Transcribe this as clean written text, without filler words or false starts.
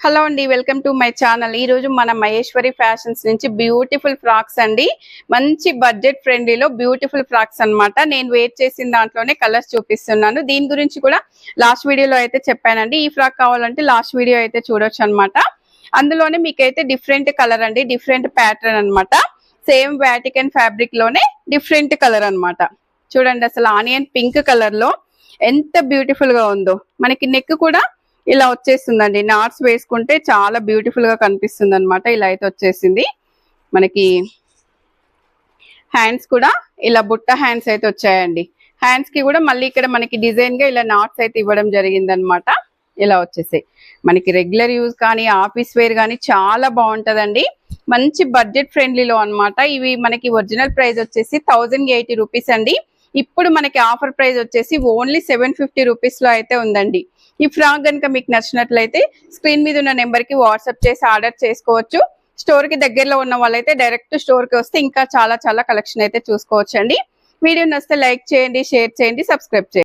Hello అండి, welcome to my channel. ఈ రోజు మన మహేశ్వరి ఫ్యాషన్స్ నుంచి బ్యూటిఫుల్ ఫ్రాక్స్ అండి. మంచి బడ్జెట్ ఫ్రెండ్లీలో బ్యూటిఫుల్ ఫ్రాక్స్ అన్నమాట. నేను వేర్ చేసిన దాంట్లోనే కలర్స్ చూపిస్తున్నాను. దీని గురించి కూడా లాస్ట్ వీడియోలో అయితే చెప్పానండి. ఈ ఫ్రాక్ కావాలంటే లాస్ట్ వీడియో అయితే చూడొచ్చు అన్నమాట. అందులోనే మీకైతే డిఫరెంట్ కలర్ అండి, డిఫరెంట్ ప్యాటర్న్ అన్నమాట. సేమ్ వాటికన్ ఫ్యాబ్రిక్ లోనే డిఫరెంట్ కలర్ అన్నమాట. చూడండి, అసలు ఆనియన్ పింక్ కలర్ లో ఎంత బ్యూటిఫుల్ గా ఉందో. మనకి నెక్ కూడా ఇలా వచ్చేస్తుందండి. నాట్స్ వేసుకుంటే చాలా బ్యూటిఫుల్ గా కనిపిస్తుంది అనమాట. ఇలా అయితే వచ్చేసింది. మనకి హ్యాండ్స్ కూడా ఇలా బుట్ట హ్యాండ్స్ అయితే వచ్చాయండి. హ్యాండ్స్ కి కూడా మళ్ళీ ఇక్కడ మనకి డిజైన్ గా ఇలా నాట్స్ అయితే ఇవ్వడం జరిగింది అనమాట. ఇలా వచ్చేసాయి. మనకి రెగ్యులర్ యూజ్ కానీ ఆఫీస్ వేర్ కానీ చాలా బాగుంటదండి. మంచి బడ్జెట్ ఫ్రెండ్లీలో అనమాట. ఇవి మనకి ఒరిజినల్ ప్రైస్ వచ్చేసి 1080 రూపీస్ అండి. ఇప్పుడు మనకి ఆఫర్ ప్రైస్ వచ్చేసి ఓన్లీ 750 రూపీస్ లో అయితే ఉందండి. ఈ ఫ్రాక్ కనుక మీకు నచ్చినట్లయితే స్క్రీన్ మీద ఉన్న నెంబర్ కి వాట్సాప్ చేసి ఆర్డర్ చేసుకోవచ్చు. స్టోర్ కి దగ్గరలో ఉన్న వాళ్ళైతే డైరెక్ట్ స్టోర్ కి వస్తే ఇంకా చాలా కలెక్షన్ అయితే చూసుకోవచ్చు అండి. వీడియో నచ్చితే లైక్ చేయండి, షేర్ చేయండి, సబ్స్క్రైబ్ చేయండి.